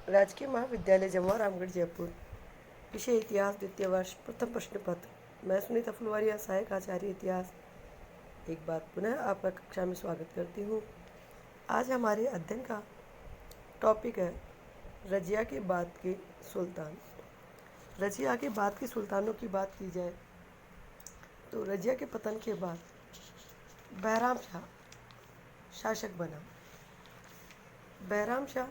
राजकीय महाविद्यालय जमुआ रामगढ़ जयपुर। विषय इतिहास, द्वितीय वर्ष, प्रथम प्रश्न पत्र। मैं सुनीता फुलवारिया, सहायक आचार्य इतिहास, एक बार पुनः आपका कक्षा में स्वागत करती हूँ। आज हमारे अध्ययन का टॉपिक है रजिया के बाद के सुल्तान। रजिया के बाद के सुल्तानों की बात की जाए तो रजिया के पतन के बाद बहराम शाह शासक बना। बहराम शाह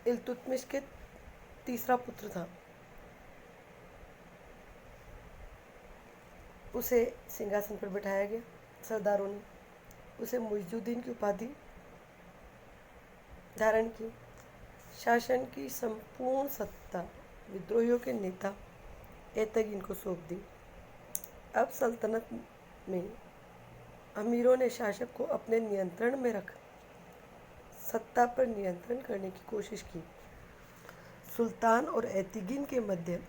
इल्तुतमिश के तीसरा पुत्र था। उसे सिंहासन पर बिठाया गया। सरदारों ने उसे मुइजुद्दीन की उपाधि धारण की। शासन की संपूर्ण सत्ता विद्रोहियों के नेता एतगीन को सौंप दी। अब सल्तनत में अमीरों ने शासक को अपने नियंत्रण में रख सत्ता पर नियंत्रण करने की कोशिश की। सुल्तान और एतगीन के मध्य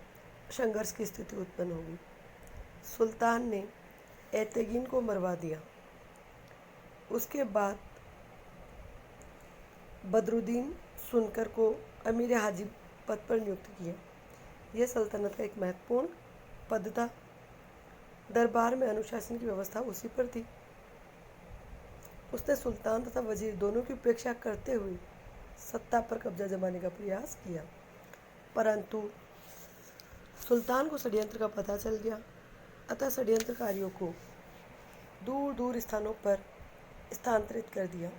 संघर्ष की स्थिति उत्पन्न हो गई। सुल्तान ने एतगीन को मरवा दिया। उसके बाद बदरुद्दीन सुनकर को अमीर हाजिब पद पर नियुक्त किया। यह सल्तनत का एक महत्वपूर्ण पद था। दरबार में अनुशासन की व्यवस्था उसी पर थी। उसने सुल्तान तथा वजीर दोनों की उपेक्षा करते हुए सत्ता पर कब्जा जमाने का प्रयास किया, परंतु सुल्तान को षड्यंत्र का पता चल गया। अतः षड्यंत्रकारियों को दूर दूर स्थानों पर स्थानांतरित कर दिया।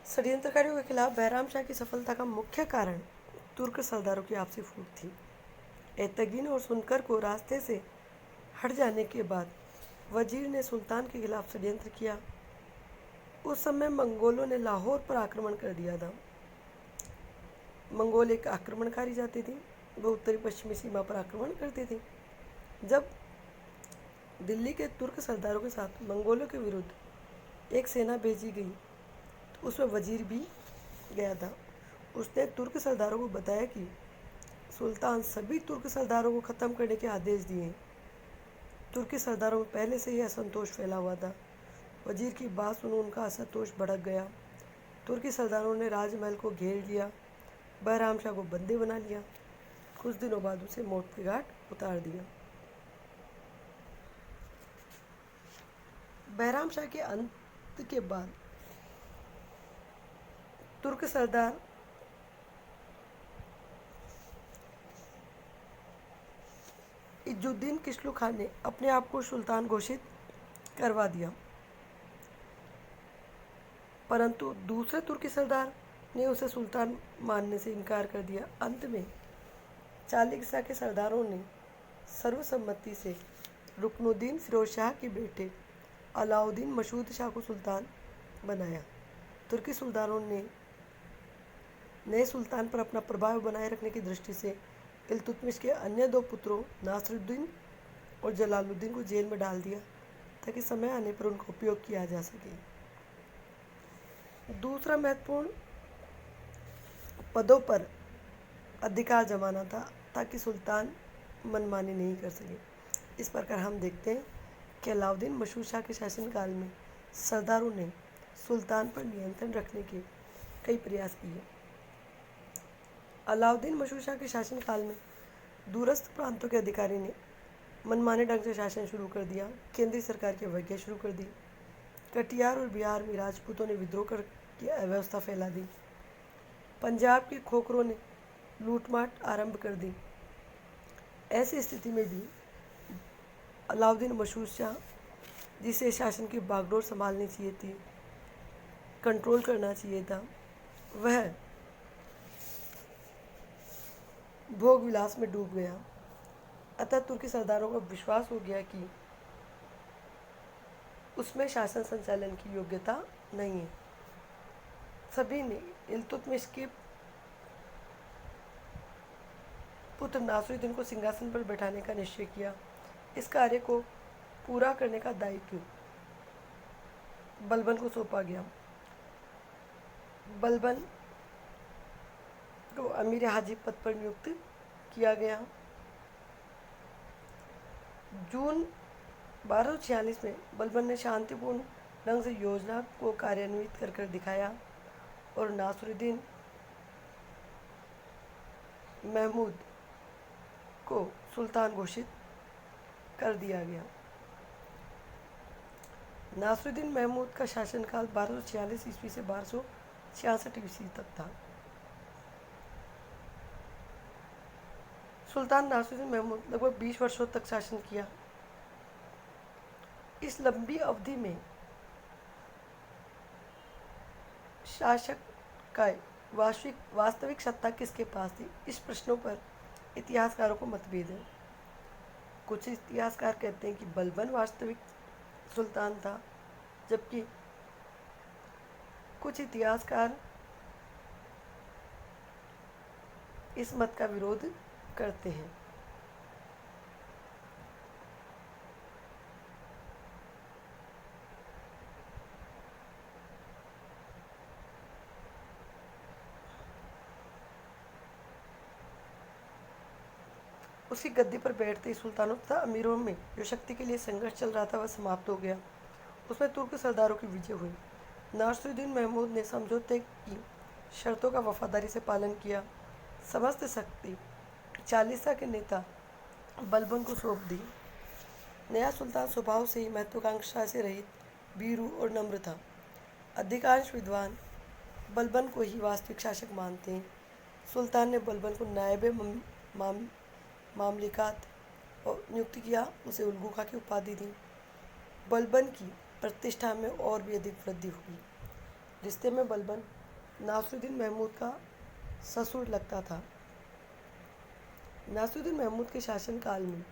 षड्यंत्रकारियों के खिलाफ बहराम शाह की सफलता का मुख्य कारण तुर्क सरदारों की आपसी फूट थी। एतगीन और सुनकर को रास्ते से हट जाने के बाद वजीर ने सुल्तान के खिलाफ षड्यंत्र किया। उस समय मंगोलों ने लाहौर पर आक्रमण कर दिया था। मंगोल एक आक्रमणकारी जाति थी। वह उत्तरी पश्चिमी सीमा पर आक्रमण करती थी। जब दिल्ली के तुर्क सरदारों के साथ मंगोलों के विरुद्ध एक सेना भेजी गई तो उसमें वजीर भी गया था। उसने तुर्क सरदारों को बताया कि सुल्तान सभी तुर्क सरदारों को ख़त्म करने के आदेश दिए। तुर्की सरदारों में पहले से ही असंतोष फैला हुआ था। वजीर की बात सुन उनका असंतोष भड़क गया। तुर्की सरदारों ने राजमहल को घेर लिया। बहराम शाह को बंदी बना लिया। कुछ दिनों बाद उसे मौत के घाट उतार दिया। बहराम शाह के अंत के बाद तुर्क सरदार इजुद्दीन किस्लू खान ने अपने आप को सुल्तान घोषित करवा दिया, परंतु दूसरे तुर्की सरदार ने उसे सुल्तान मानने से इनकार कर दिया। अंत में चालिकसा के सरदारों ने सर्वसम्मति से रुकनुद्दीन फिरोज शाह के बेटे अलाउद्दीन मसूद शाह को सुल्तान बनाया। तुर्की सरदारों ने नए सुल्तान पर अपना प्रभाव बनाए रखने की दृष्टि से इल्तुतमिश के अन्य दो पुत्रों नासरुद्दीन और जलालुद्दीन को जेल में डाल दिया ताकि समय आने पर उनका उपयोग किया जा सके। दूसरा महत्वपूर्ण पदों पर अधिकार जमाना था ताकि सुल्तान मनमानी नहीं कर सके। इस प्रकार हम देखते हैं कि अलाउद्दीन मसूद शाह के शासनकाल में सरदारों ने सुल्तान पर नियंत्रण रखने के कई प्रयास किए। अलाउद्दीन मसूद शाह के शासनकाल में दूरस्थ प्रांतों के अधिकारी ने मनमाने ढंग से शासन शुरू कर दिया। केंद्रीय सरकार की अवज्ञा शुरू कर दी। कटियार और बिहार में राजपूतों ने विद्रोह करके अव्यवस्था फैला दी। पंजाब के खोखरों ने लूटमाट आरंभ कर दी। ऐसी स्थिति में भी अलाउद्दीन मसूद शाह, जिसे शासन की बागडोर संभालनी चाहिए थी, कंट्रोल करना चाहिए था, वह भोग विलास में डूब गया। अतः तुर्की सरदारों को विश्वास हो गया कि उसमें शासन संचालन की योग्यता नहीं है। सभी ने इल्तुतमिश के पुत्र नासरुद्दीन को सिंहासन पर बैठाने का निश्चय किया। इस कार्य को पूरा करने का दायित्व बलबन को सौंपा गया। बलबन को अमीर हाजिब पद पर नियुक्त किया गया। जून 1246 में बलबन ने शांतिपूर्ण ढंग से योजना को कार्यान्वित कर दिखाया और नासरुद्दीन महमूद को सुल्तान घोषित कर दिया गया। नासरुद्दीन महमूद का शासनकाल 1246 ईस्वी से 1266 ईस्वी तक था। सुल्तान नासरुद्दीन महमूद लगभग 20 वर्षों तक शासन किया। इस लंबी अवधि में शासक का वास्तविक सत्ता किसके पास थी, इस प्रश्नों पर इतिहासकारों को मतभेद है। कुछ इतिहासकार कहते हैं कि बलबन वास्तविक सुल्तान था, जबकि कुछ इतिहासकार इस मत का विरोध करते हैं। उसकी गद्दी पर बैठते ही सुल्तानों तथा अमीरों में जो शक्ति के लिए संघर्ष चल रहा था वह समाप्त हो गया। उसमें तुर्क सरदारों की विजय हुई। नासरुद्दीन महमूद ने समझौते की शर्तों का वफादारी से पालन किया। समस्त शक्ति चालीसा के नेता बलबन को सौंप दी। नया सुल्तान स्वभाव से ही महत्वाकांक्षा से रहित, भीरू और नम्र था। अधिकांश विद्वान बलबन को ही वास्तविक शासक मानते हैं। सुल्तान ने बलबन को नायब मामलिकात और नियुक्त किया, उसे उलगुखा की उपाधि दी। बलबन की प्रतिष्ठा में और भी अधिक वृद्धि हुई। रिश्ते में बलबन नासरुद्दीन महमूद का ससुर लगता था। नासरुद्दीन महमूद के शासनकाल में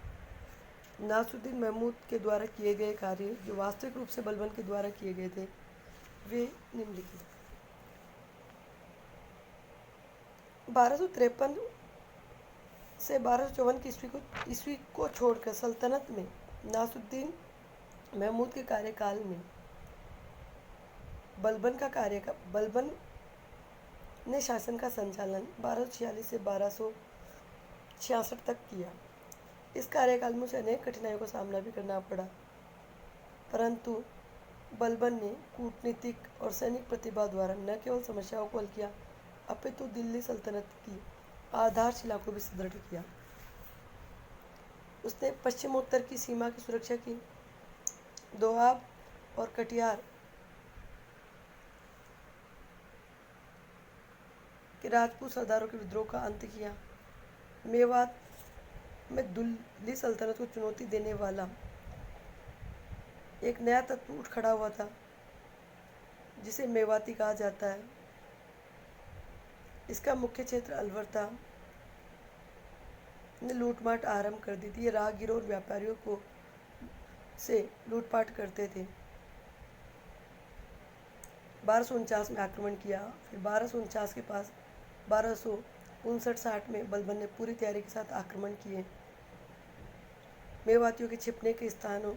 नासरुद्दीन महमूद के द्वारा किए गए कार्य जो वास्तविक रूप से बलबन के द्वारा किए गए थे वे निम्नलिखित। 1253 से 1254 की ईस्वी को छोड़कर सल्तनत में नासरुद्दीन महमूद के कार्यकाल में बलबन ने शासन का संचालन 1246 से 1266 तक किया। इस कार्यकाल में उसे अनेक कठिनाइयों का सामना भी करना पड़ा, परंतु बलबन ने कूटनीतिक और सैनिक प्रतिभा द्वारा न केवल समस्याओं को हल किया, अपितु दिल्ली सल्तनत की आधारशिला को भी सुदृढ़ किया। उसने पश्चिमोत्तर की सीमा की सुरक्षा की, दोआब और कटिहार के राजपूत सरदारों के विद्रोह का अंत किया। मेवात में दिल्ली सल्तनत को चुनौती देने वाला एक नया तत्व उठ खड़ा हुआ था, जिसे मेवाती कहा जाता है। इसका मुख्य क्षेत्र अलवर था। ने लूटमाट आरंभ कर दी थी। ये राहगीरों और व्यापारियों को से लूटपाट करते थे। 1249 में आक्रमण किया। फिर 1249 के पास 1259-60 में बलबन ने पूरी तैयारी के साथ आक्रमण किए। मेवातियों के छिपने के स्थानों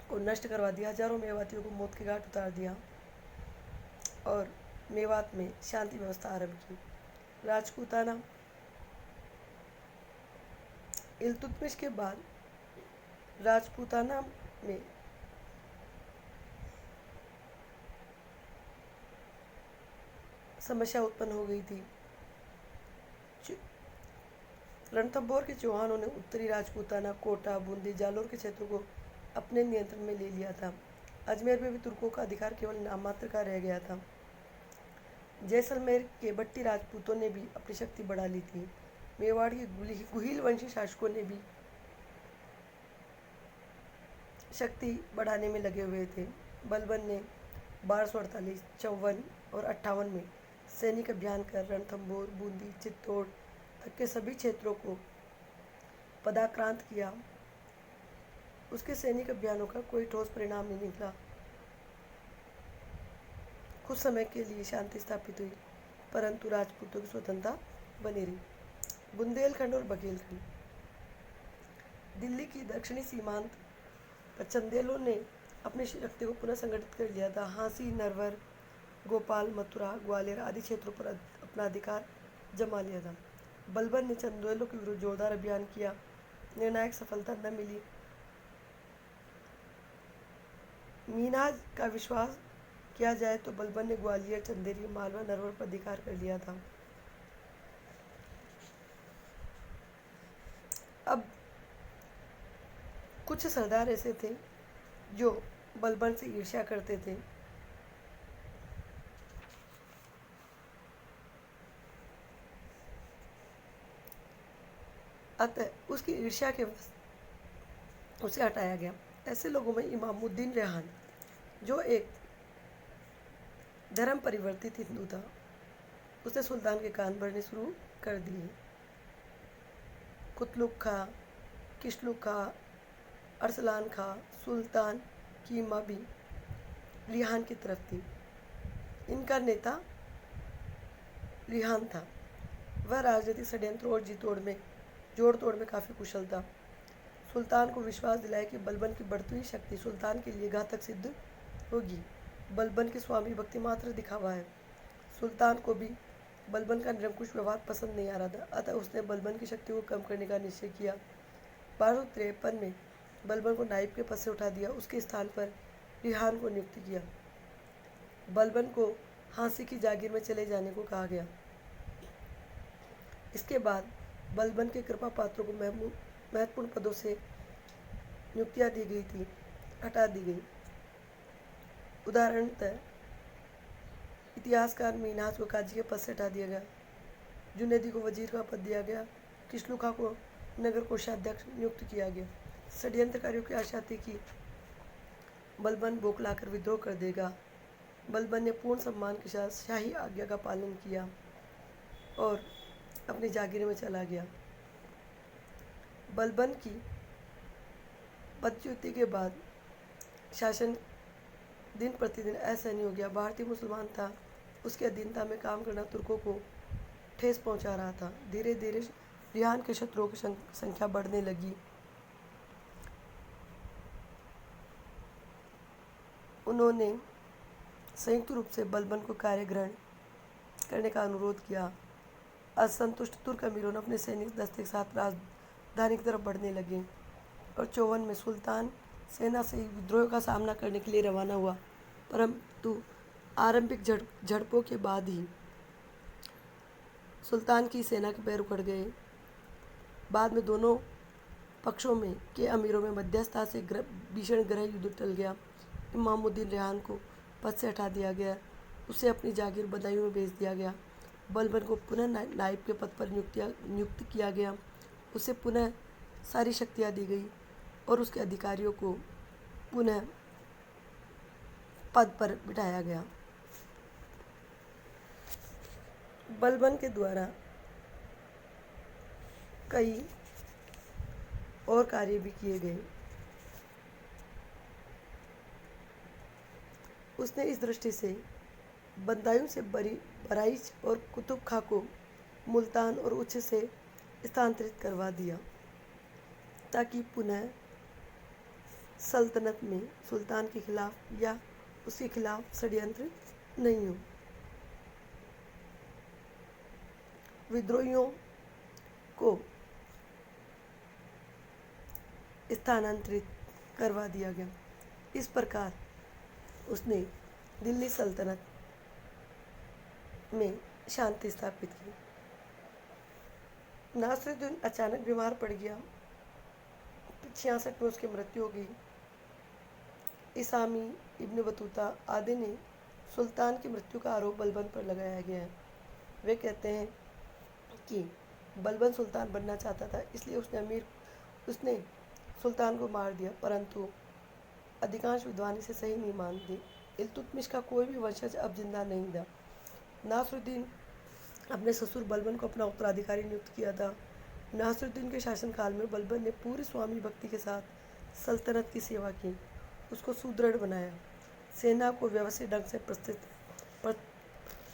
को नष्ट करवा दिया, हजारों मेवातियों को मौत के घाट उतार दिया और मेवात में शांति व्यवस्था आरंभ की। राजपूताना इल्तुतमिश के बाद राजपूताना में समस्या उत्पन्न हो गई थी। रणथंभौर के चौहानों ने उत्तरी राजपूताना, कोटा, बूंदी, जालोर के क्षेत्रों को अपने नियंत्रण में ले लिया था। अजमेर में भी तुर्कों का अधिकार केवल नाममात्र का रह गया था। जैसलमेर के भट्टी राजपूतों ने भी अपनी शक्ति बढ़ा ली थी। मेवाड़ के गुहिल वंशी शासकों ने भी शक्ति बढ़ाने में लगे हुए थे। बलबन ने 1248, 54 और 58 में सैनिक अभियान कर रणथंभौर, बूंदी, चित्तौड़ तक के सभी क्षेत्रों को पदाक्रांत किया। उसके सैनिक अभियानों का कोई ठोस परिणाम नहीं निकला। कुछ समय के लिए शांति स्थापित हुई, परंतु राजपूतों की स्वतंत्रता बनी रही। बुंदेलखंड और बघेलखंड। दिल्ली की दक्षिणी सीमांत पर चंदेलों ने अपनी शक्ति को पुनः संगठित कर लिया था। हांसी, नरवर, गोपाल, मथुरा, ग्वालियर आदि क्षेत्रों पर अपना अधिकार जमा लिया था। बलबन ने चंदेलों के विरुद्ध जोरदार अभियान किया। निर्णायक सफलता न मिली। मीनाज का विश्वास किया जाए तो बलबन ने ग्वालियर, चंदेरी, मालवा, नरवर पर अधिकार कर लिया था। अब कुछ सरदार ऐसे थे जो बलबन से ईर्ष्या करते थे। अतः उसकी ईर्ष्या के वश उसे हटाया गया। ऐसे लोगों में इमामुद्दीन रेहान, जो एक धर्म परिवर्तित हिंदू था, उसने सुल्तान के कान भरने शुरू कर दिए। कुतलुक खा, किशलुक खा, अरसलान खा, सुल्तान की माँ भी रिहान की तरफ थी। इनका नेता रिहान था। वह राजनीतिक षड्यंत्र और जोड़ तोड़ में काफ़ी कुशल था। सुल्तान को विश्वास दिलाया कि बलबन की बढ़ती हुई शक्ति सुल्तान के लिए घातक सिद्ध होगी। बलबन की स्वामी भक्ति मात्र दिखावा है। सुल्तान को भी बलबन का निरंकुश व्यवहार पसंद नहीं आ रहा था, अतः उसने बलबन की शक्ति को कम करने का निश्चय किया। 1253 में बलबन को नायब के पद से उठा दिया। उसके स्थान पर रिहान को नियुक्त किया। बलबन को हांसी की जागीर में चले जाने को कहा गया। इसके बाद बलबन के कृपा पात्रों को महत्वपूर्ण पदों से नियुक्तियां दी गई थी, हटा दी गई। उदाहरणतः इतिहासकार मीनाज को काजी के पद से हटा दिया गया, जुनैदी को वजीर का पद दिया गया, किशलू खां को नगर कोषाध्यक्ष नियुक्त किया गया। षड्यंत्रकारियों की आशा थी कि बलबन बौखलाकर विद्रोह कर देगा। बलबन ने पूर्ण सम्मान के साथ शाही आज्ञा का पालन किया और अपनी जागीर में चला गया। बलबन की पदच्युति के बाद शासन दिन प्रतिदिन असहनीय हो गया। भारतीय मुसलमान था, उसकी अधीनता में काम करना तुर्कों को ठेस पहुंचा रहा था। धीरे धीरे रिहान के शत्रुओं की संख्या बढ़ने लगी। उन्होंने संयुक्त रूप से बलबन को कार्य ग्रहण करने का अनुरोध किया। असंतुष्ट तुर्क अमीरों ने अपने सैनिक दस्ते के साथ राजधानी की तरफ बढ़ने लगे और 54 में सुल्तान सेना से विद्रोह का सामना करने के लिए रवाना हुआ, परंतु आरंभिक झड़पों के बाद ही सुल्तान की सेना के पैर उखड़ गए। बाद में दोनों पक्षों में के अमीरों में मध्यस्थता से भीषण गृह युद्ध टल गया। इमामुद्दीन रेहान को पद से हटा दिया गया, उसे अपनी जागीर बदायूं में भेज दिया गया। बलबन को पुनः नायब के पद पर नियुक्त किया गया, उसे पुनः सारी शक्तियाँ दी गई और उसके अधिकारियों को पुनः पद पर बिठाया गया। बलबन के द्वारा कई और कार्य भी किए गए। उसने इस दृष्टि से बदायूं से बराइच और कुतुब खां को मुल्तान और उच्च से स्थानांतरित करवा दिया, ताकि पुनः सल्तनत में सुल्तान के खिलाफ या उसके खिलाफ षड्यंत्र नहीं हो। विद्रोहियों को स्थानांतरित करवा दिया गया। इस प्रकार उसने दिल्ली सल्तनत में शांति स्थापित की। नासिरुद्दीन अचानक बीमार पड़ गया। 66 में उसकी मृत्यु हो गई। इसामी, इब्न बतूता आदि ने सुल्तान की मृत्यु का आरोप बलबन पर लगाया गया है। वे कहते हैं कि बलबन सुल्तान बनना चाहता था, इसलिए उसने सुल्तान को मार दिया, परंतु अधिकांश विद्वान इसे सही नहीं मानते। इल्तुतमिश का कोई भी वंशज अब जिंदा नहीं था। नासिरुद्दीन अपने ससुर बलबन को अपना उत्तराधिकारी नियुक्त किया था। नासिरुद्दीन के शासनकाल में बलबन ने पूरी स्वामी भक्ति के साथ सल्तनत की सेवा की, उसको सुदृढ़ बनाया, सेना को व्यवस्थित ढंग से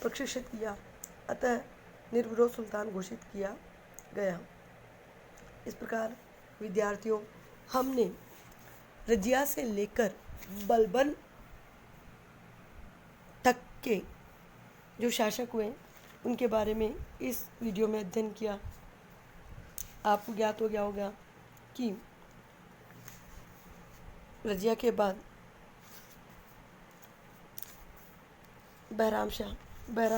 प्रशिक्षित किया, अतः निर्विरोध सुल्तान घोषित किया गया। इस प्रकार विद्यार्थियों, हमने रजिया से लेकर बलबन तक के जो शासक हुए उनके बारे में इस वीडियो में अध्ययन किया। आपको ज्ञात हो गया होगा कि रजिया के बाद बहराम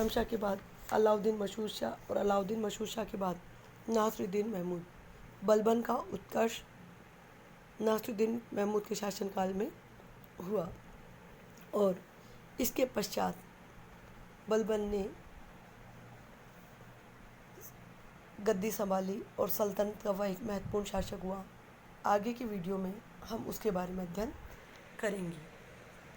शाह के बाद अलाउद्दीन मशहूर शाह और अलाउद्दीन मशहूर शाह के बाद नासिरुद्दीन महमूद। बलबन का उत्कर्ष नासिरुद्दीन महमूद के शासनकाल में हुआ और इसके पश्चात बलबन ने गद्दी संभाली और सल्तनत का वह एक महत्वपूर्ण शासक हुआ। आगे की वीडियो में हम उसके बारे में अध्ययन करेंगे।